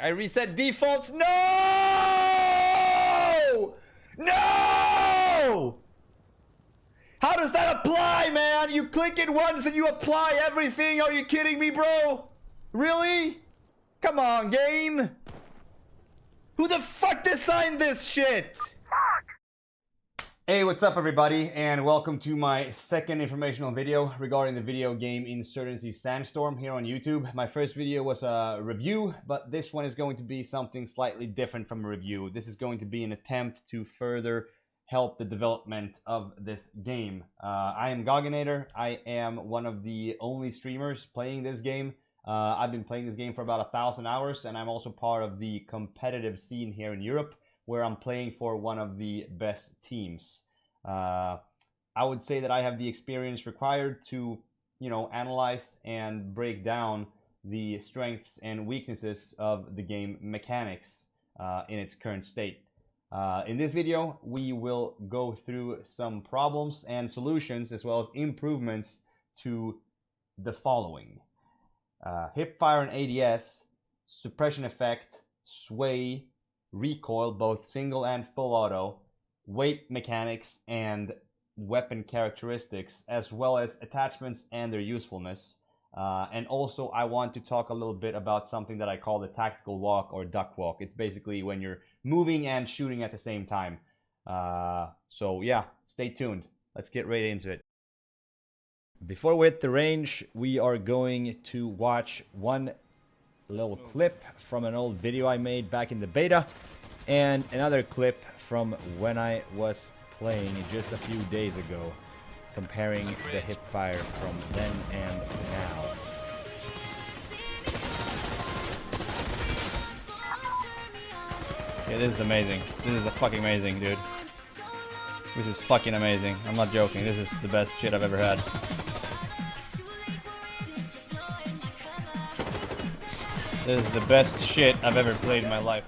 I reset defaults. No! No! How does that apply, man? You click it once and you apply everything. Are you kidding me, bro? Really? Come on, game. Who the fuck designed this shit? Hey, what's up everybody, and welcome to my second informational video regarding the video game Insurgency Sandstorm here on YouTube. My first video was a review, but this one is going to be something slightly different from a review. This is going to be an attempt to further help the development of this game. I am Goggenator. I am one of the only streamers playing this game. I've been playing this game for about 1,000 hours, and I'm also part of the competitive scene here in Europe, where I'm playing for one of the best teams. I would say that I have the experience required to, analyze and break down the strengths and weaknesses of the game mechanics in its current state. In this video, we will go through some problems and solutions, as well as improvements to the following. Hipfire and ADS, suppression effect, sway, recoil, both single and full auto, weight mechanics and weapon characteristics, as well as attachments and their usefulness. And also I want to talk a little bit about something that I call the tactical walk or duck walk. It's basically when you're moving and shooting at the same time. So yeah, stay tuned. Let's get right into it. Before we hit the range, we are going to watch one little clip from an old video I made back in the beta, and another clip from when I was playing just a few days ago, comparing the Hipfire from then and now. Yeah, this is amazing. This is fucking amazing, dude. This is fucking amazing. I'm not joking. This is the best shit I've ever had. This is the best shit I've ever played in my life.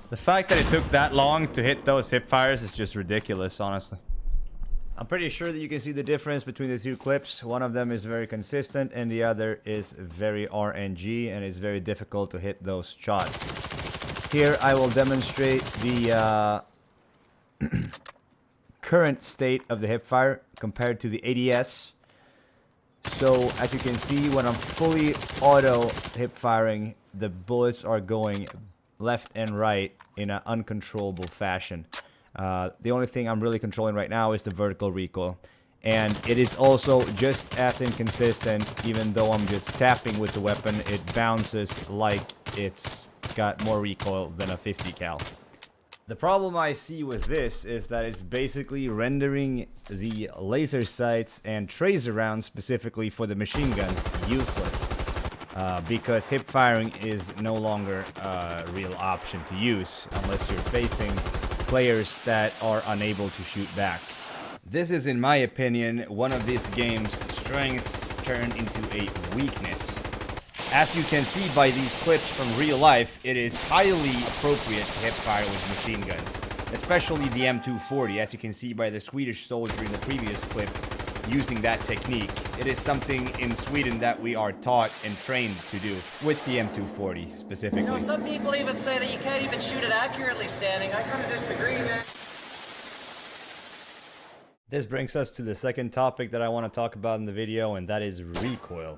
The fact that it took that long to hit those hipfires is just ridiculous, honestly. I'm pretty sure that you can see the difference between the two clips. One of them is very consistent and the other is very RNG, and it's very difficult to hit those shots. Here I will demonstrate the current state of the hipfire compared to the ADS. So as you can see, when I'm fully auto hip firing, the bullets are going left and right in an uncontrollable fashion. The only thing I'm really controlling right now is the vertical recoil, and it is also just as inconsistent. Even though I'm just tapping with the weapon, it bounces like it's got more recoil than a 50 cal. The problem I see with this is that it's basically rendering the laser sights and tracer rounds specifically for the machine guns useless, because hip firing is no longer a real option to use unless you're facing players that are unable to shoot back. This is, in my opinion, one of this game's strengths turned into a weakness. As you can see by these clips from real life, it is highly appropriate to hipfire with machine guns, especially the M240, as you can see by the Swedish soldier in the previous clip using that technique. It is something in Sweden that we are taught and trained to do, with the M240 specifically. Some people even say that you can't even shoot it accurately standing. I kind of disagree, man. This brings us to the second topic that I want to talk about in the video, and that is recoil.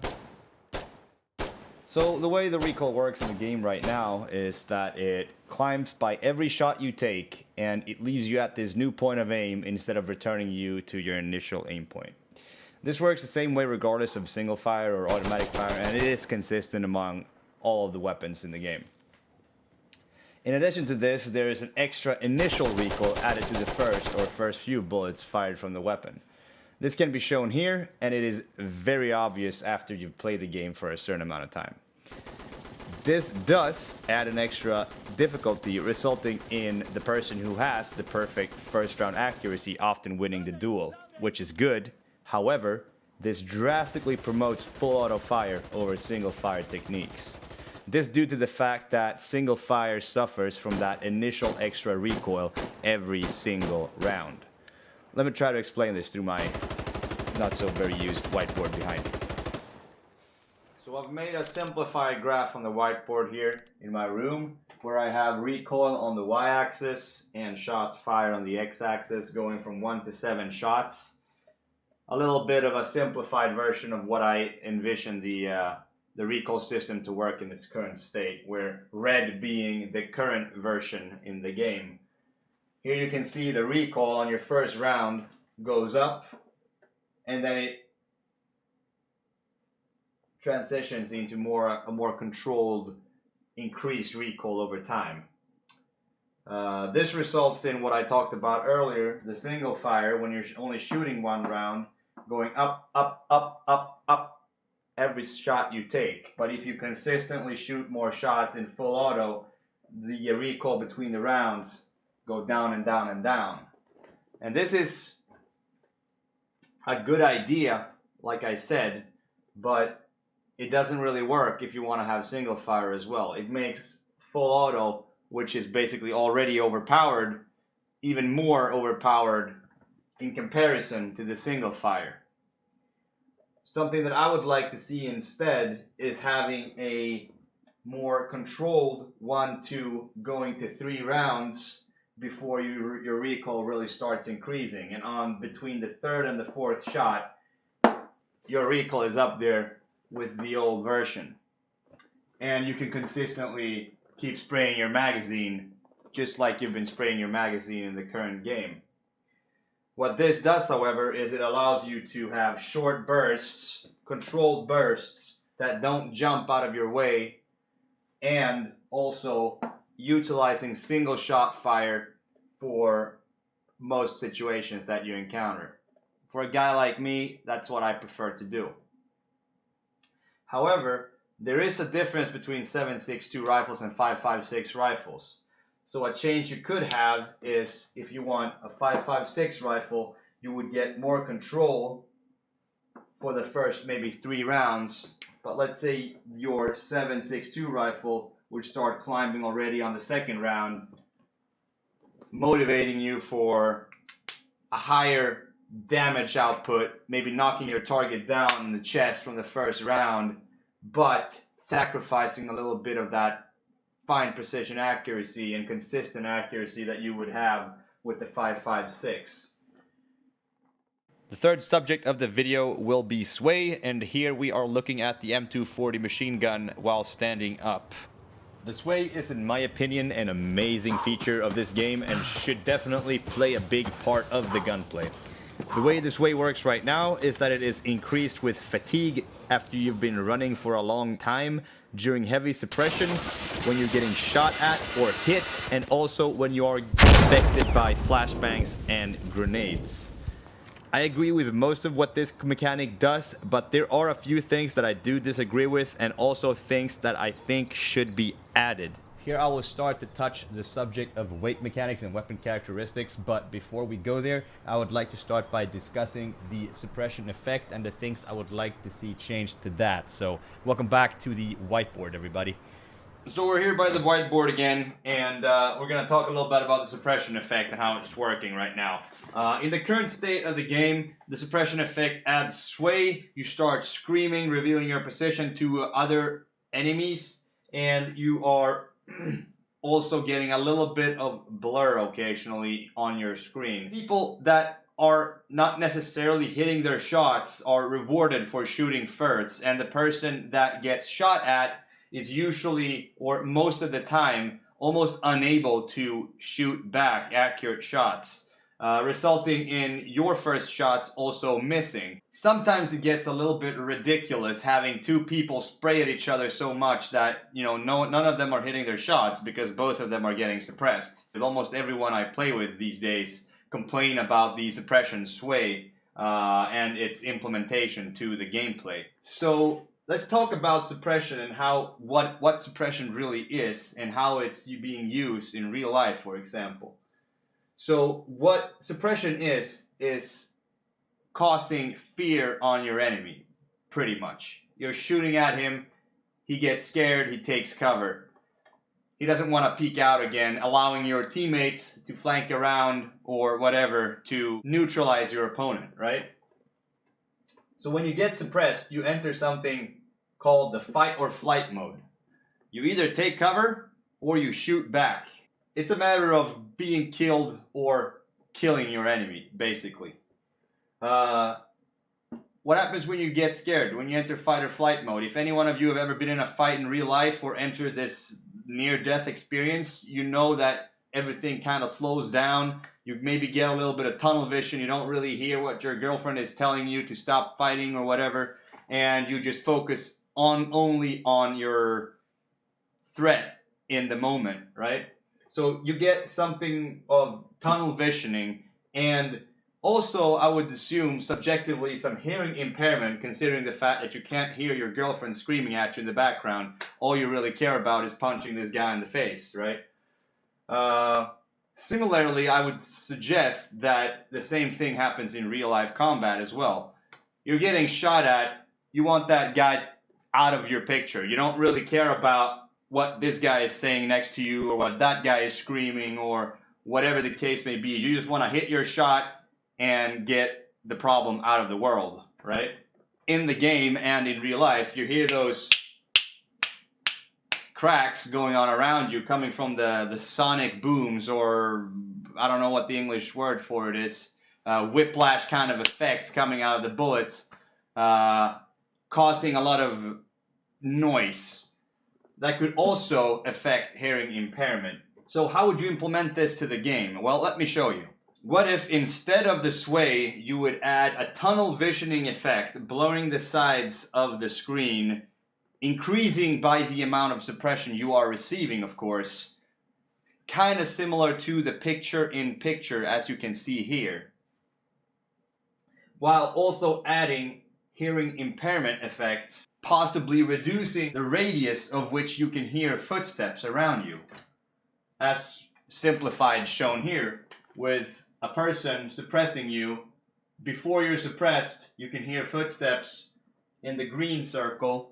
So the way the recoil works in the game right now is that it climbs by every shot you take, and it leaves you at this new point of aim instead of returning you to your initial aim point. This works the same way regardless of single fire or automatic fire, and it is consistent among all of the weapons in the game. In addition to this, there is an extra initial recoil added to the first few bullets fired from the weapon. This can be shown here, and it is very obvious after you've played the game for a certain amount of time. This does add an extra difficulty, resulting in the person who has the perfect first round accuracy often winning the duel, which is good. However, this drastically promotes full auto fire over single fire techniques. This due to the fact that single fire suffers from that initial extra recoil every single round. Let me try to explain this through my not so very used whiteboard behind me. So I've made a simplified graph on the whiteboard here in my room where I have recoil on the y-axis and shots fired on the x-axis going from 1 to 7 shots. A little bit of a simplified version of what I envision the recoil system to work in its current state, where red being the current version in the game. Here you can see the recoil on your first round goes up and then it transitions into a more controlled, increased recoil over time. This results in what I talked about earlier, the single fire, when you're only shooting one round, going up, up, up, up, up every shot you take. But if you consistently shoot more shots in full auto, the recoil between the rounds go down and down and down. And this is a good idea, like I said, but it doesn't really work if you want to have single fire as well. It makes full auto, which is basically already overpowered, even more overpowered in comparison to the single fire. Something that I would like to see instead is having a more controlled 1, 2, going to 3 rounds before your recoil really starts increasing. And on between the 3rd and the 4th shot, your recoil is up there with the old version. And you can consistently keep spraying your magazine just like you've been spraying your magazine in the current game. What this does, however, is it allows you to have short bursts, controlled bursts that don't jump out of your way, and also utilizing single shot fire for most situations that you encounter. For a guy like me, that's what I prefer to do. However, there is a difference between 7.62 rifles and 5.56 rifles. So a change you could have is, if you want a 5.56 rifle, you would get more control for the first maybe 3 rounds. But let's say your 7.62 rifle would start climbing already on the 2nd round, motivating you for a higher damage output, maybe knocking your target down in the chest from the 1st round, but sacrificing a little bit of that fine precision accuracy and consistent accuracy that you would have with the 5.56. The third subject of the video will be sway, and here we are looking at the M240 machine gun while standing up. The sway is, in my opinion, an amazing feature of this game and should definitely play a big part of the gunplay. The way this way works right now is that it is increased with fatigue after you've been running for a long time, during heavy suppression, when you're getting shot at or hit, and also when you are affected by flashbangs and grenades. I agree with most of what this mechanic does, but there are a few things that I do disagree with, and also things that I think should be added. Here I will start to touch the subject of weight mechanics and weapon characteristics, but before we go there, I would like to start by discussing the suppression effect and the things I would like to see changed to that. So, welcome back to the whiteboard, everybody. So we're here by the whiteboard again, and we're going to talk a little bit about the suppression effect and how it's working right now. In the current state of the game, the suppression effect adds sway. You start screaming, revealing your position to other enemies, and you are also getting a little bit of blur occasionally on your screen. People that are not necessarily hitting their shots are rewarded for shooting first, and the person that gets shot at is usually, or most of the time, almost unable to shoot back accurate shots, resulting in your first shots also missing. Sometimes it gets a little bit ridiculous having 2 people spray at each other so much that, you know, none of them are hitting their shots because both of them are getting suppressed. With almost everyone I play with these days complain about the suppression sway and its implementation to the gameplay. So let's talk about suppression and what suppression really is and how it's being used in real life, for example. So what suppression is causing fear on your enemy, pretty much. You're shooting at him, he gets scared, he takes cover. He doesn't want to peek out again, allowing your teammates to flank around or whatever to neutralize your opponent, right? So when you get suppressed, you enter something called the fight or flight mode. You either take cover or you shoot back. It's a matter of being killed or killing your enemy, basically. What happens when you get scared, when you enter fight or flight mode? If any one of you have ever been in a fight in real life or entered this near-death experience, you know that everything kind of slows down. You maybe get a little bit of tunnel vision. You don't really hear what your girlfriend is telling you to stop fighting or whatever. And you just focus only on your threat in the moment, right? So you get something of tunnel visioning, and also I would assume subjectively some hearing impairment, considering the fact that you can't hear your girlfriend screaming at you in the background. All you really care about is punching this guy in the face, right? Similarly, I would suggest that the same thing happens in real life combat as well. You're getting shot at, you want that guy out of your picture. You don't really care about what this guy is saying next to you or what that guy is screaming or whatever the case may be. You just want to hit your shot and get the problem out of the world, right? In the game and in real life, you hear those cracks going on around you coming from the sonic booms, or I don't know what the English word for it is, whiplash kind of effects coming out of the bullets, causing a lot of noise. That could also affect hearing impairment. So how would you implement this to the game? Well, let me show you. What if instead of the sway, you would add a tunnel visioning effect, blurring the sides of the screen, increasing by the amount of suppression you are receiving, of course, kind of similar to the picture-in-picture as you can see here, while also adding hearing impairment effects, possibly reducing the radius of which you can hear footsteps around you, as simplified shown here, with a person suppressing you. Before you're suppressed, you can hear footsteps in the green circle,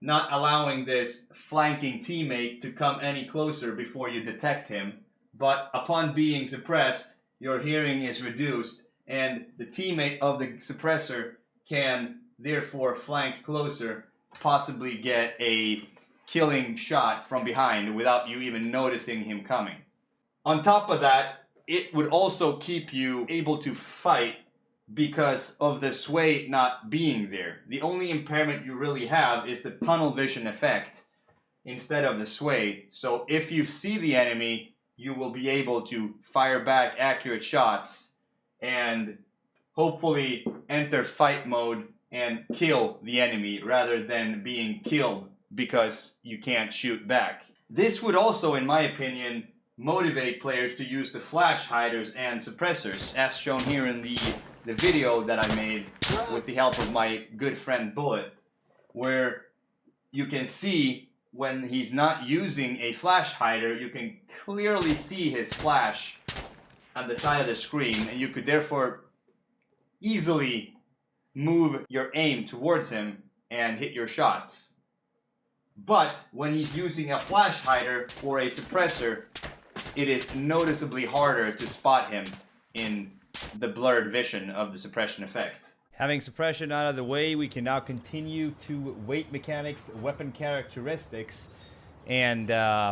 not allowing this flanking teammate to come any closer before you detect him. But upon being suppressed, your hearing is reduced, and the teammate of the suppressor can therefore flank closer, possibly get a killing shot from behind without you even noticing him coming. On top of that, it would also keep you able to fight because of the sway not being there. The only impairment you really have is the tunnel vision effect instead of the sway. So if you see the enemy, you will be able to fire back accurate shots and hopefully enter fight mode and kill the enemy rather than being killed because you can't shoot back. This would also, in my opinion, motivate players to use the flash hiders and suppressors, as shown here in the video that I made with the help of my good friend Bullet, where you can see when he's not using a flash hider, you can clearly see his flash on the side of the screen, and you could therefore easily move your aim towards him and hit your shots. But when he's using a flash hider or a suppressor, it is noticeably harder to spot him in the blurred vision of the suppression effect. Having suppression out of the way, we can now continue to weight mechanics, weapon characteristics, and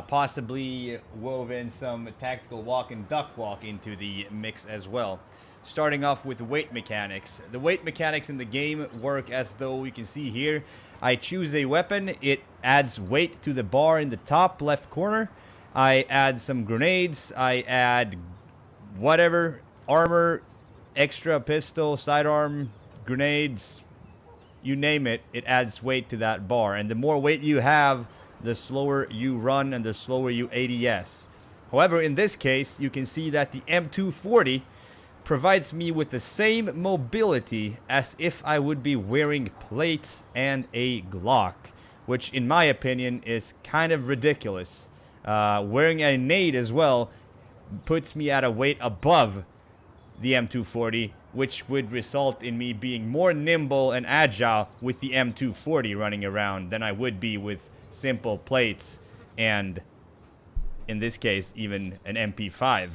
possibly wove in some tactical walk and duck walk into the mix as well. Starting off with weight mechanics. The weight mechanics in the game work as though you can see here. I choose a weapon, it adds weight to the bar in the top left corner. I add some grenades, I add whatever, armor, extra pistol, sidearm, grenades, you name it, it adds weight to that bar. And the more weight you have, the slower you run and the slower you ADS. However, in this case, you can see that the M240 provides me with the same mobility as if I would be wearing plates and a Glock, which in my opinion is kind of ridiculous. Wearing a nade as well puts me at a weight above the M240, which would result in me being more nimble and agile with the M240 running around than I would be with simple plates and, in this case, even an MP5.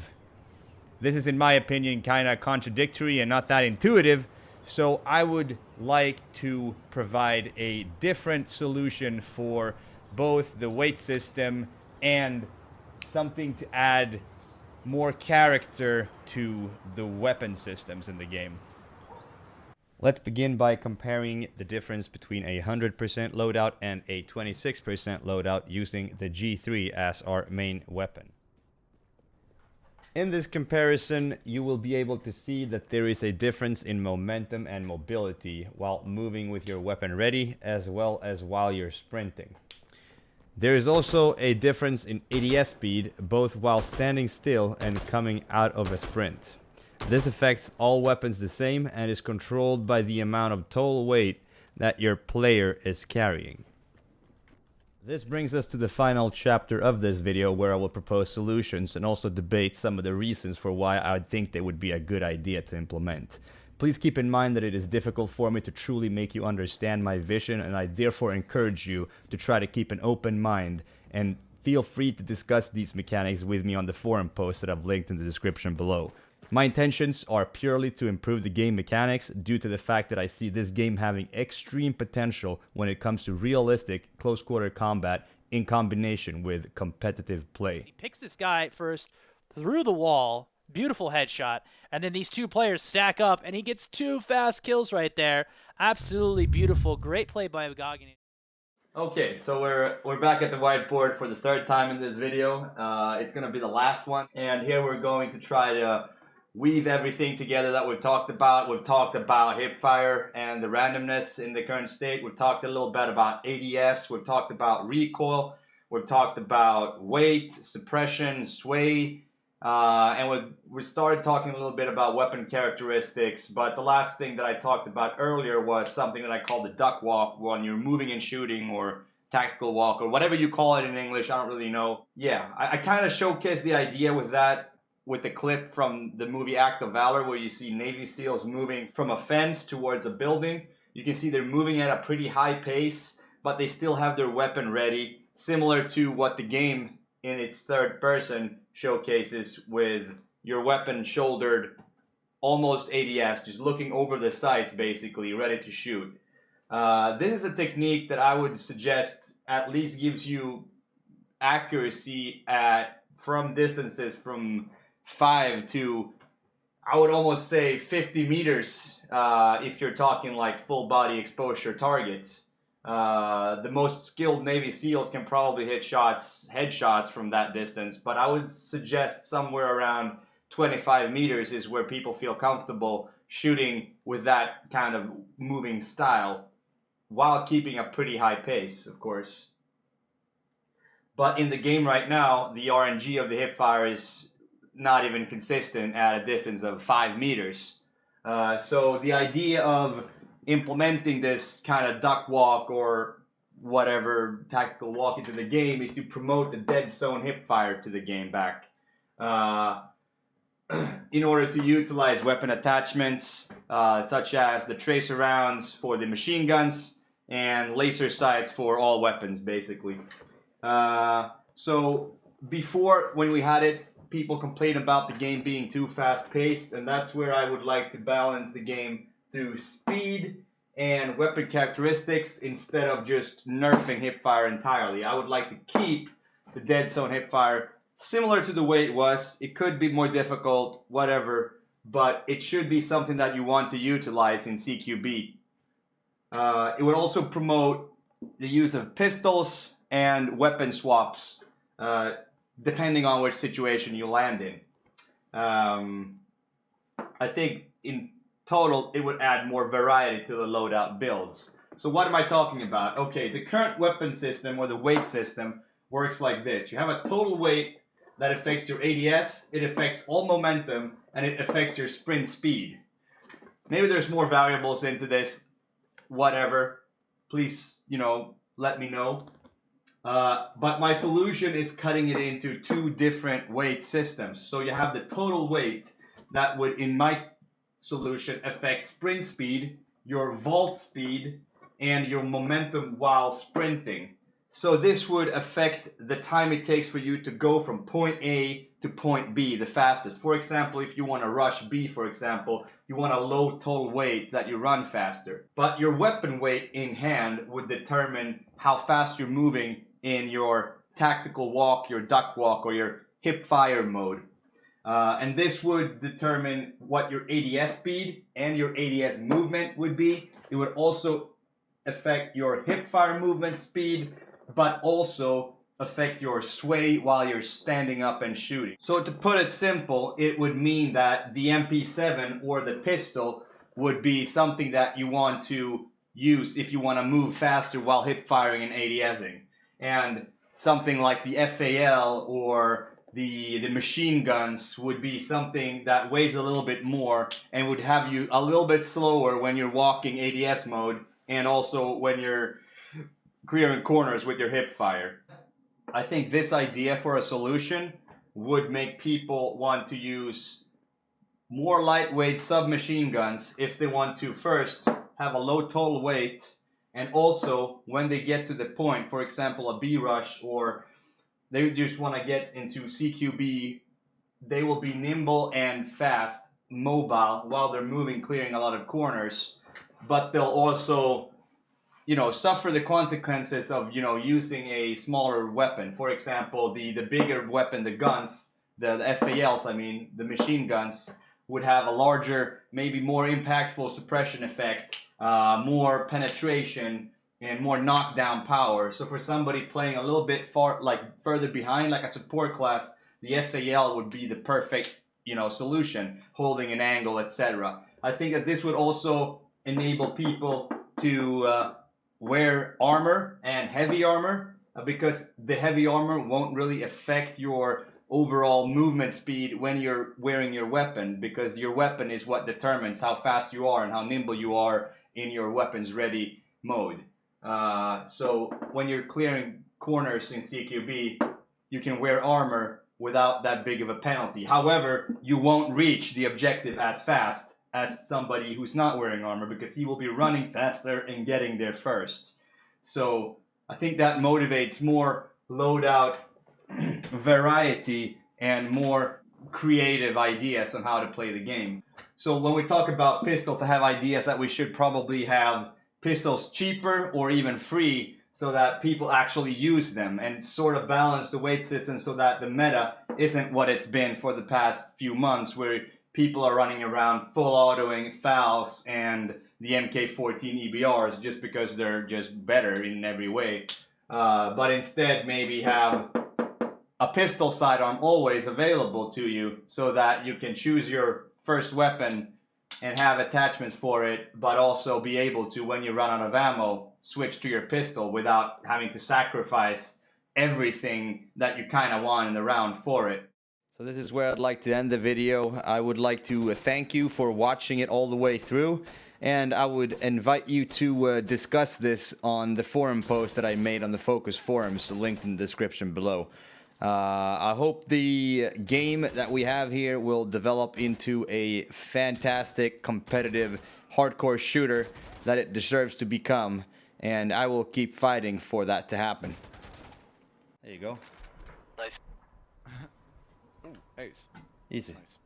This is, in my opinion, kind of contradictory and not that intuitive, So I would like to provide a different solution for both the weight system and something to add more character to the weapon systems in the game. Let's begin by comparing the difference between a 100% loadout and a 26% loadout using the G3 as our main weapon. In this comparison, you will be able to see that there is a difference in momentum and mobility while moving with your weapon ready, as well as while you're sprinting. There is also a difference in ADS speed, both while standing still and coming out of a sprint. This affects all weapons the same and is controlled by the amount of total weight that your player is carrying. This brings us to the final chapter of this video, where I will propose solutions and also debate some of the reasons for why I would think they would be a good idea to implement. Please keep in mind that it is difficult for me to truly make you understand my vision, and I therefore encourage you to try to keep an open mind, and feel free to discuss these mechanics with me on the forum post that I've linked in the description below. My intentions are purely to improve the game mechanics due to the fact that I see this game having extreme potential when it comes to realistic close-quarter combat in combination with competitive play. He picks this guy first through the wall, beautiful headshot, and then these two players stack up and he gets 2 fast kills right there. Absolutely beautiful, great play by goggenator. Okay, so we're back at the whiteboard for the third time in this video. It's gonna be the last one, and here we're going to try to weave everything together that we've talked about. We've talked about Hipfire and the randomness in the current state. We've talked a little bit about ADS. We've talked about recoil. We've talked about weight, suppression, sway, and we started talking a little bit about weapon characteristics. But the last thing that I talked about earlier was something that I call the duck walk, when you're moving and shooting, or tactical walk, or whatever you call it in English. I don't really know. Yeah, I kind of showcased the idea with that, with the clip from the movie Act of Valor, where you see Navy SEALs moving from a fence towards a building. You can see they're moving at a pretty high pace, but they still have their weapon ready, similar to what the game in its third person showcases, with your weapon shouldered, almost ADS, just looking over the sights basically, ready to shoot. This is a technique that I would suggest at least gives you accuracy from distances from 5 to, I would almost say, 50 meters if you're talking like full body exposure targets. The most skilled Navy SEALs can probably hit headshots from that distance, but I would suggest somewhere around 25 meters is where people feel comfortable shooting with that kind of moving style, while keeping a pretty high pace, of course. But in the game right now, the RNG of the Hipfire is not even consistent at a distance of 5 meters. So the idea of implementing this kind of duck walk or whatever tactical walk into the game is to promote the dead zone Hipfire to the game back. In order to utilize weapon attachments such as the tracer rounds for the machine guns and laser sights for all weapons, basically. So before, when we had it, people complain about the game being too fast-paced, and that's where I would like to balance the game through speed and weapon characteristics instead of just nerfing Hipfire entirely. I would like to keep the dead zone Hipfire similar to the way it was. It could be more difficult, whatever, but it should be something that you want to utilize in CQB. It would also promote the use of pistols and weapon swaps, depending on which situation you land in. I think in total it would add more variety to the loadout builds. So what am I talking about? Okay, the current weapon system, or the weight system, works like this. You have a total weight that affects your ADS, it affects all momentum, and it affects your sprint speed. Maybe there's more variables into this, whatever. Please, let me know. But my solution is cutting it into 2 different weight systems. So you have the total weight that would, in my solution, affect sprint speed, your vault speed, and your momentum while sprinting. So this would affect the time it takes for you to go from point A to point B the fastest. For example, if you want to rush B, for example, you want a low total weight that you run faster. But your weapon weight in hand would determine how fast you're moving in your tactical walk, your duck walk, or your Hipfire mode. And this would determine what your ADS speed and your ADS movement would be. It would also affect your Hipfire movement speed, but also affect your sway while you're standing up and shooting. So to put it simple, it would mean that the MP7 or the pistol would be something that you want to use if you want to move faster while hip firing and ADSing. And something like the FAL or the machine guns would be something that weighs a little bit more and would have you a little bit slower when you're walking ADS mode and also when you're clearing corners with your hip fire. I think this idea for a solution would make people want to use more lightweight submachine guns if they want to first have a low total weight, and also when they get to the point, for example a B rush, or they just want to get into CQB, they will be nimble and fast, mobile while they're moving, clearing a lot of corners, but they'll also suffer the consequences of, using a smaller weapon. For example, the bigger weapon, the guns, the FALs, the machine guns, would have a larger, maybe more impactful suppression effect, more penetration, and more knockdown power. So for somebody playing a little bit further behind, like a support class, the FAL would be the perfect, solution, holding an angle, etc. I think that this would also enable people to wear armor and heavy armor, because the heavy armor won't really affect your overall movement speed when you're wearing your weapon, because your weapon is what determines how fast you are and how nimble you are in your weapons ready mode. So when you're clearing corners in CQB, you can wear armor without that big of a penalty. However, you won't reach the objective as fast as somebody who's not wearing armor, because he will be running faster and getting there first. So I think that motivates more loadout variety and more creative ideas on how to play the game. So when we talk about pistols, I have ideas that we should probably have pistols cheaper or even free, so that people actually use them, and sort of balance the weight system so that the meta isn't what it's been for the past few months, where people are running around full autoing FALs and the MK14 EBRs just because they're just better in every way. But instead maybe have a pistol sidearm always available to you, so that you can choose your first weapon and have attachments for it, but also be able to, when you run out of ammo, switch to your pistol without having to sacrifice everything that you kind of want in the round for it. So this is where I'd like to end the video. I would like to thank you for watching it all the way through, and I would invite you to discuss this on the forum post that I made on the Focus forums, linked in the description below. I hope the game that we have here will develop into a fantastic, competitive, hardcore shooter that it deserves to become, and I will keep fighting for that to happen. There you go. Nice. Ooh, ace. Easy. Nice.